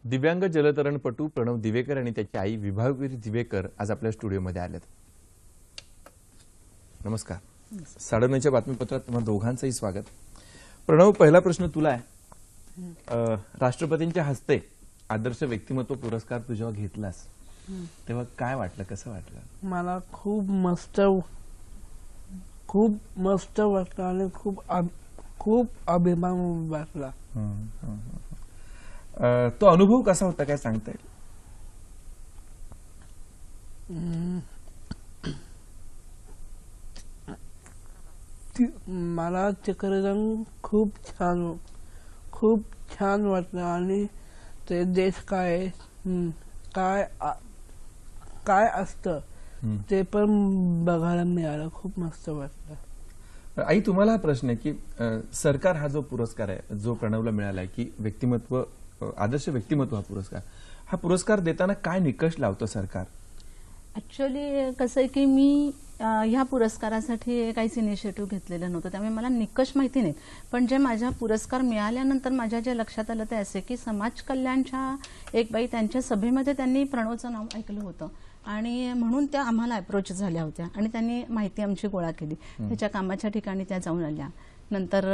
दिव्यांग जलतरणपटू प्रणव दिवेकर आणि त्याची आई विभावीर दिवेकर आज आपल्या स्टुडिओमध्ये आलेत. नमस्कार. 9:30च्या बातमीपत्रात तुम्हा दोघांचंही स्वागत. प्रणव, पहिला प्रश्न तुला आहे. राष्ट्रपतींच्या हस्ते आदर्श व्यक्तिमत्व पुरस्कार तू जेव्हा घेतलास तेव्हा काय वाटलं, कसं वाटलं? मला खूप मस्त वाटलं आणि खूप अभिमान वाटला. तो अनुभव कसा होता, काय सांगता येईल? मला तिकडे जाऊन खूप छान वाटलं आणि ते देश काय असतं ते पण बघायला मिळालं. खूप मस्त वाटलं. आई, तुम्हाला हा प्रश्न आहे की सरकार हा जो पुरस्कार आहे, जो प्रणवला मिळालाय की व्यक्तिमत्व, आदर्श व्यक्तिमत्व हा पुरस्कार देताना काय निकष लावतं सरकार? ऍक्च्युअली कसं आहे की मी ह्या पुरस्कारासाठी काहीच इनिशिएटिव्ह घेतलेलं नव्हतं, त्यामुळे मला निकष माहिती नाहीत. पण जे माझ्या पुरस्कार मिळाल्यानंतर माझ्या जे लक्षात आलं ते असे की समाज कल्याणच्या एक बाई, त्यांच्या सभेमध्ये त्यांनी प्रणवचं नाव ऐकलं होतं आणि म्हणून त्या आम्हाला अप्रोच झाल्या होत्या आणि त्यांनी माहिती आमची गोळा केली. त्याच्या कामाच्या ठिकाणी त्या जाऊन आल्या, नंतर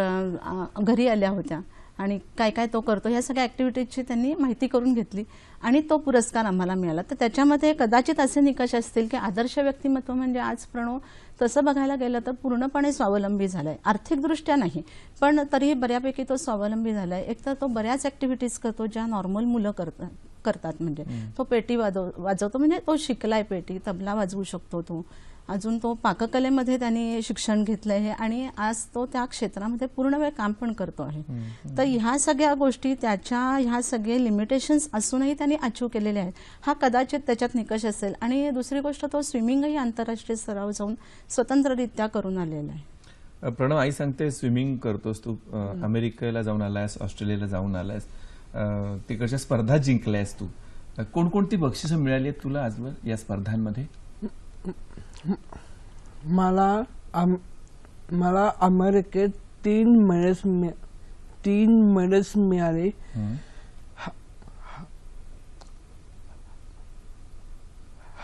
घरी आल्या होत्या आणि काय काय तो करतो ह्या सगळ्या ऍक्टिव्हिटीजची त्यांनी माहिती करून घेतली आणि तो पुरस्कार आम्हाला मिळाला. तर त्याच्यामध्ये कदाचित असे निकष असतील की आदर्श व्यक्तिमत्व म्हणजे आज प्रणव तसं बघायला गेलं तर पूर्णपणे स्वावलंबी झालाय. आर्थिकदृष्ट्या नाही पण तरीही बऱ्यापैकी तो स्वावलंबी झालाय. एकतर तो बऱ्याच ऍक्टिव्हिटीज करतो ज्या नॉर्मल मुलं करतात. म्हणजे तो पेटी वाजवतो, म्हणजे तो शिकलाय, पेटी तबला वाजवू शकतो तो. अजून तो पाककलेमध्ये त्यांनी शिक्षण घेतलंय आहे आणि आज तो त्या क्षेत्रामध्ये पूर्ण वेळ काम पण करतो आहे. तर ह्या सगळ्या गोष्टी त्याच्या ह्या सगळे लिमिटेशन्स असूनही त्यांनी अचीव्ह केलेले आहेत. हा कदाचित त्याच्यात निकष असेल. आणि दुसरी गोष्ट, तो स्विमिंगही आंतरराष्ट्रीय स्तरावर जाऊन स्वतंत्ररित्या करून आलेला आहे. प्रणव, आई सांगते स्विमिंग करतोस तू, अमेरिकेला जाऊन आलायस, ऑस्ट्रेलियाला जाऊन आलायस, तिकडच्या स्पर्धा जिंकल्यास तू. कोणकोणती बक्षिसं मिळाली आहेत तुला आजवर या स्पर्धांमध्ये? मला अमेरिकेत 3 मेडल्स मिळाले.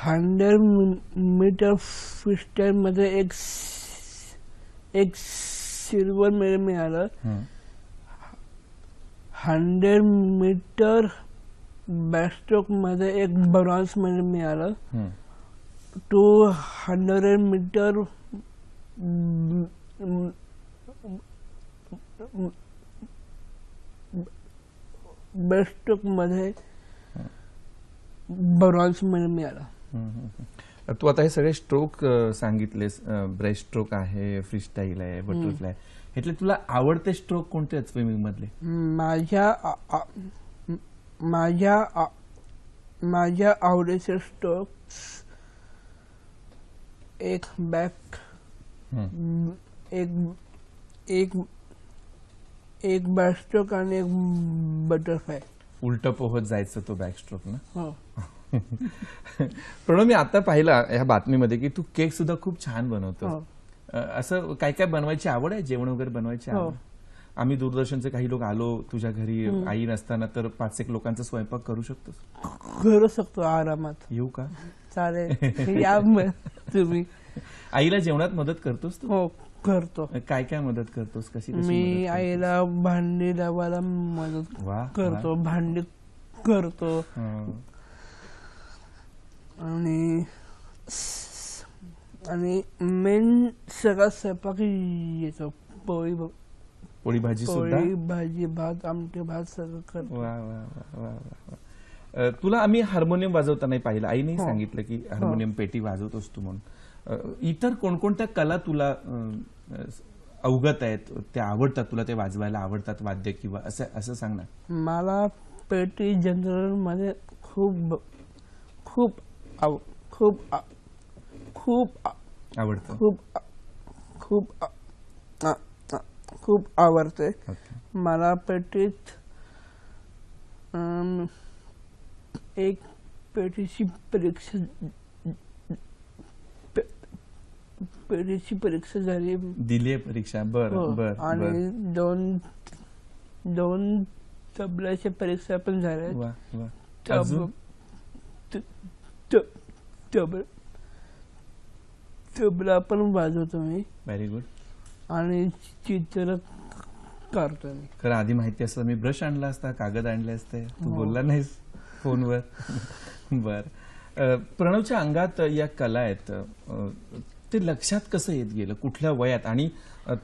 100 मीटर फ्रीस्टाईल मध्ये एक सिल्वर मेडल मिळालं. 100 मीटर बॅकस्ट्रोक मध्ये एक ब्रॉन्झ मेडल मिळालं. 200 मीटर ब्रेस्टस्ट्रोक मध्ये ब्रॉन्झ मेडल मिळाला. तू आता हे सगळे स्ट्रोक सांगितलेस, ब्रेस्ट स्ट्रोक आहे, फ्रीस्टाईल आहे, बटरफ्लाय, ह्यातले तुला आवडते स्ट्रोक कोणते आहेत स्विमिंग मधले? माझ्या आवडीचे स्ट्रोक एक बॅक, एक बॅकस्ट्रोक आणि एक बटरफ्लाय. उलट पोहत जायचं तो बॅकस्ट्रोक ना? हो. प्रणव, मी आता पाहिला ह्या बातमीमध्ये की तू केक सुद्धा खूप छान बनवतो. असं काय काय बनवायची आवड आहे? जेवण वगैरे बनवायची आवड? आम्ही दूरदर्शनचे काही लोक आलो तुझ्या घरी, आई नसताना, तर 5-1 लोकांचा स्वयंपाक करू शकतो? करू शकतो आरामात. येऊ का? चालेल, या तुम्ही. आईला जेवणात मदत करतोस तू? हो, करतो. काय काय मदत करतोस? कशी? मी आईला भांडी लावायला मदत करतो, भांडी करतो आणि मेन सगळा स्वयंपाक येतो. पोळी भाजी, भात, आमटी, भात सगळं करतो. तुला आम्ही हार्मोनियम वाजवताना पाहिलं. आईने सांगितलं की हार्मोनियम, पेटी वाजवतोस तू म्हणून. इतर कोणकोणत्या कला तुला अवगत आहेत, त्या आवडतात तुला, ते वाजवायला आवडतात, वाद्य किंवा असं सांग ना. मला पेटी जनरल मध्ये खूप आवडतं. खूप आवडते. मला पेटीत एक पेटीची परीक्षा झाली. दिली परीक्षा? बर बर. आणि दोन तबल्याच्या परीक्षा पण झाल्या. वा वा. अजून तबला पण वाजवतो मी व्हेरी गुड. आणि चित्र काढतो मी. खरं आधी माहिती असतं मी ब्रश आणला असता, कागद आणले असते, तू बोलला नाहीस फोनवर. बर. प्रणवच्या अंगात या कला आहेत, ते लक्षात कसं येत गेलं, कुठल्या वयात, आणि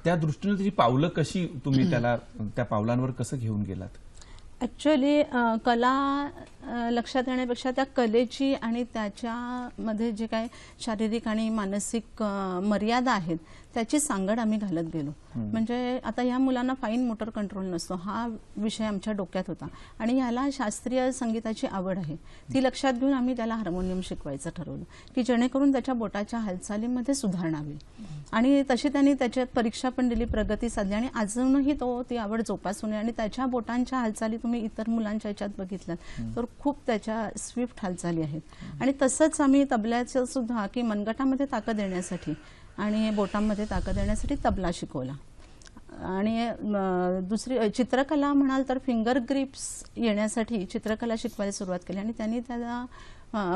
त्या दृष्टीने त्याची पावलं कशी तुम्ही त्याला त्या पावलांवर कसं घेऊन गेलात? ऍक्च्युअली कला लक्षात येण्यापेक्षा त्या कलेची आणि त्याच्यामध्ये जे काय शारीरिक आणि मानसिक मर्यादा आहेत त्याची सांगड आम्ही घालत गेलो. म्हणजे आता या मुलांना फाईन मोटर कंट्रोल नसतो, हा विषय आमच्या डोक्यात होता आणि ह्याला शास्त्रीय संगीताची आवड आहे, ती लक्षात घेऊन आम्ही त्याला हार्मोनियम शिकवायचं ठरवलं की जेणेकरून त्याच्या बोटाच्या हालचालीमध्ये सुधारणा होईल. आणि तशी त्यांनी त्याच्यात परीक्षा पण दिली, प्रगती साधली आणि अजूनही तो ती आवड जोपासून आहे. आणि त्याच्या बोटांच्या हालचाली तुम्ही इतर मुलांच्या ह्याच्यात बघितल्यात तर खूप त्याच्या स्विफ्ट हालचाली आहेत. आणि तसंच आम्ही तबल्याचं सुद्धा की मनगटामध्ये ताकद येण्यासाठी आणि बोटांमध्ये ताकद येण्यासाठी तबला शिकवला. आणि दुसरी चित्रकला म्हणाल तर फिंगर ग्रिप्स येण्यासाठी चित्रकला शिकवायला सुरुवात केली आणि त्यांनी त्याला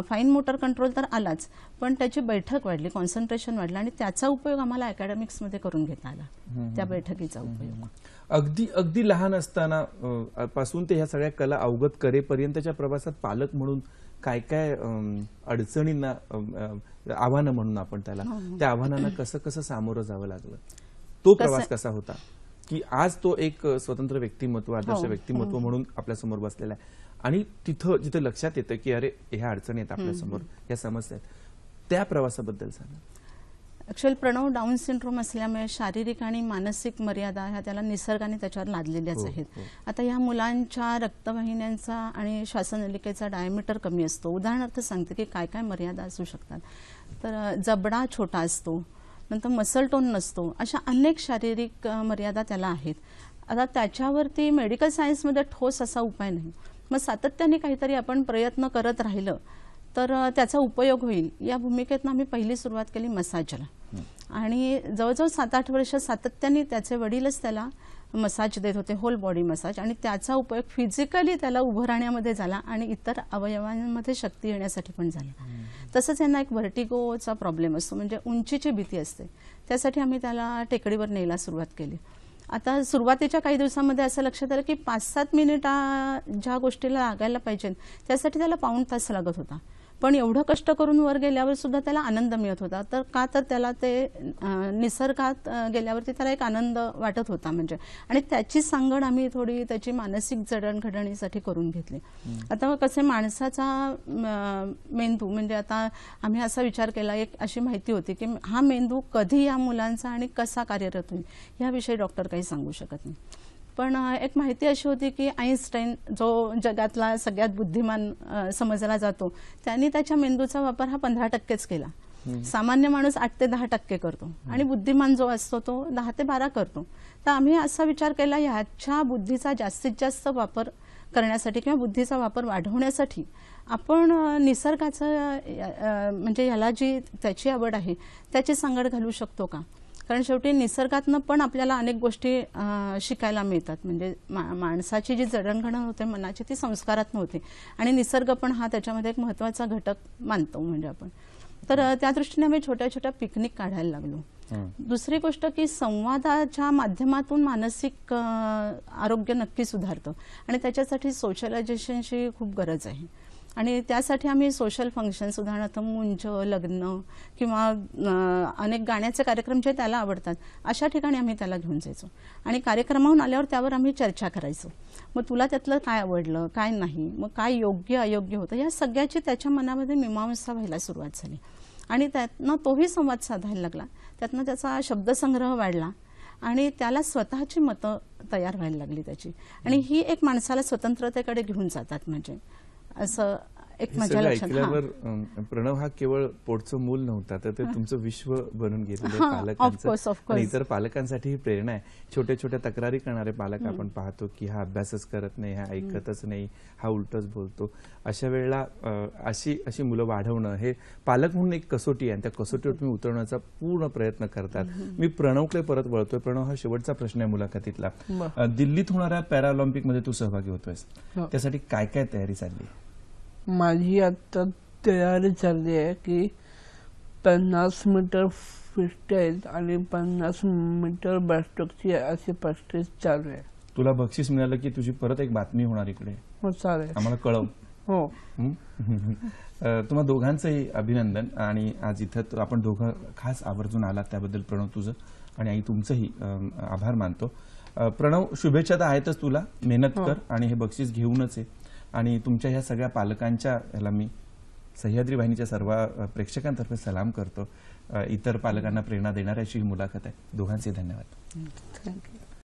फाईन मोटर कंट्रोल तर आलाच, पण त्याची बैठक वाढली, कॉन्सन्ट्रेशन वाढलं आणि त्याचा उपयोग आम्हाला अकॅडमिक्समध्ये करून घेता आला, त्या बैठकीचा उपयोग. अगदी अगदी लहान असताना पासून ते ह्या सगळ्या कला अवगत करेपर्यंतच्या प्रवासात पालक म्हणून काय काय अडचणींना, आव्हानं म्हणून आपण त्याला, त्या आव्हानांना कसं कसं सामोरं जावं लागलं, तो प्रवास कसा होता की आज तो एक स्वतंत्र व्यक्तिमत्व, आदर्श व्यक्तिमत्व म्हणून आपल्या समोर बसलेला आहे आणि तिथं जिथे लक्षात येतं की अरे ह्या अडचणी आहेत आपल्या समोर, ह्या समस्या आहेत, त्या प्रवासाबद्दल सांगा. ऍक्च्युअली प्रणव डाऊन सिंड्रोम असल्यामुळे शारीरिक आणि मानसिक मर्यादा ह्या त्याला निसर्गाने त्याच्यावर लादलेल्याच आहेत. आता ह्या मुलांच्या रक्तवाहिन्यांचा आणि श्वासनलिकेचा डायमीटर कमी असतो. उदाहरणार्थ सांगते की काय काय मर्यादा असू शकतात. तर जबडा छोटा असतो, नंतर मसल टोन नसतो, अशा अनेक शारीरिक मर्यादा त्याला आहेत. आता त्याच्यावरती मेडिकल सायन्समध्ये ठोस असा उपाय नाही. मग सातत्याने काहीतरी आपण प्रयत्न करत राहिलं तर त्याचा उपयोग होईल या भूमिकेतनं आम्ही पहिली सुरुवात केली मसाजला. आणि जवळजवळ 7-8 वर्ष सातत्याने त्याचे वडीलच त्याला मसाज देत होते, होल बॉडी मसाज, आणि त्याचा उपयोग फिजिकली त्याला उभं राहण्यामध्ये झाला आणि इतर अवयवांमध्ये शक्ती येण्यासाठी पण झाला. तसंच यांना एक व्हर्टिगोचा प्रॉब्लेम असतो, म्हणजे उंचीची भीती असते, त्यासाठी आम्ही त्याला टेकडीवर न्यायला सुरुवात केली. आता सुरुवातीच्या काही दिवसांमध्ये असं लक्षात आलं की 5-7 मिनिटं ज्या गोष्टीला लागायला पाहिजे त्यासाठी त्याला पाऊण तास लागत होता, पण एवढं कष्ट करून वर गेल्यावर सुद्धा त्याला आनंद मिळत होता. तर का तर त्याला ते निसर्गात गेल्यावरती त्याला एक आनंद वाटत होता म्हणजे, आणि त्याची सांगड आम्ही थोडी त्याची मानसिक जडणघडणीसाठी करून घेतली. आता कसे माणसाचा मेंदू, म्हणजे आता आम्ही असा विचार केला, एक अशी माहिती होती की हा मेंदू कधी या मुलांचा आणि कसा कार्यरत होईल याविषयी डॉक्टर काही सांगू शकत नाही. पण एक माहिती अशी होती की आईन्स्टाईन, जो जगातला सगळ्यात बुद्धिमान समजला जातो, त्यांनी त्याच्या मेंदूचा वापर हा 15%च केला. सामान्य माणूस 8 ते 10% करतो आणि बुद्धिमान जो असतो तो 10 ते 12 करतो. तर आम्ही असा विचार केला, ह्याच्या बुद्धीचा जास्तीत जास्त वापर करण्यासाठी किंवा बुद्धीचा वापर वाढवण्यासाठी आपण निसर्गाचं, म्हणजे ह्याला जी त्याची आवड आहे त्याची सांगड घालू शकतो का. कारण शेवटी निसर्गातनं पण आपल्याला अनेक गोष्टी शिकायला मिळतात. म्हणजे माणसाची जी जडणघडण होते मनाची ती संस्कारातनं होते आणि निसर्ग पण हा त्याच्यामध्ये एक महत्त्वाचा घटक मानतो म्हणजे आपण. तर त्या दृष्टीने आम्ही छोट्या छोट्या पिकनिक काढायला लागलो. दुसरी गोष्ट की संवादाच्या माध्यमातून मानसिक आरोग्य नक्की सुधारतं आणि त्याच्यासाठी सोशलायझेशनची खूप गरज आहे. आणि त्यासाठी आम्ही सोशल फंक्शन्स, उदाहरणार्थ मुंज, लग्न किंवा अनेक गाण्याचे कार्यक्रम जे त्याला आवडतात अशा ठिकाणी आम्ही त्याला घेऊन जायचो आणि कार्यक्रमाहून आल्यावर त्यावर आम्ही चर्चा करायचो. मग तुला त्यातलं काय आवडलं, काय नाही, मग काय योग्य अयोग्य होतं, या सगळ्याची त्याच्या मनामध्ये मीमांसा व्हायला सुरुवात झाली आणि त्यातनं तोही संवाद साधायला लागला. त्यातनं त्याचा शब्दसंग्रह वाढला आणि त्याला स्वतःची मतं तयार व्हायला लागली त्याची. आणि ही एक माणसाला स्वतंत्रतेकडे घेऊन जातात. म्हणजे असं एक हे माझ्या सगळं लक्षात ऐकल्यावर प्रणव हा केवळ पोटचं मूल नव्हता, तर ते तुमचं विश्व बनून गेलेलं हा, आहे of course, of पालकांचं. course. आणि इतर पालकांसाठी ही प्रेरणा आहे. छोट्या छोट्या तक्रारी करणारे पालक आपण पाहतो की हा अभ्यासच करत नाही, हा ऐकतच नाही, हा उलटच बोलतो. अशा वेळेला अशी अशी मुलं वाढवणं हे पालक म्हणून एक कसोटी आहे आणि त्या कसोटीवर तुम्ही उतरवण्याचा पूर्ण प्रयत्न करतात. मी प्रणवकडे परत वळतोय. प्रणव, हा शेवटचा प्रश्न आहे मुलाखतीतला. दिल्लीत होणाऱ्या पॅराऑलिम्पिक मध्ये तू सहभागी होतोयस, हो. त्यासाठी काय काय तयारी चालली? माझी आता तयारी चालली आहे की 50 मीटर फ्रीस्टाईल आणि 50 मीटर बॅस्टॉकची अशी प्रॅक्टिस चालू आहे. तुला बक्षीस मिळालं की तुझी परत एक बातमी होणार इकडे, हो चालेल. आम्हाला कळव. हो. तुम्हा दोघांचंही अभिनंदन. आणि आज इथं आपण दोघं खास आवर्जून आलात त्याबद्दल प्रणव तुझं आणि आई तुमचंही आभार मानतो. प्रणव, शुभेच्छा तर आहेतच तुला. मेहनत कर आणि हे बक्षीस घेऊनच आहे. आणि तुमच्या ह्या सगळ्या पालकांच्या ह्याला मी सह्याद्री वाहिनीच्या सर्व प्रेक्षकांतर्फे सलाम करतो. इतर पालकांना प्रेरणा देणारी अशी ही मुलाखत आहे. दोघांचे धन्यवाद. थँक्यू.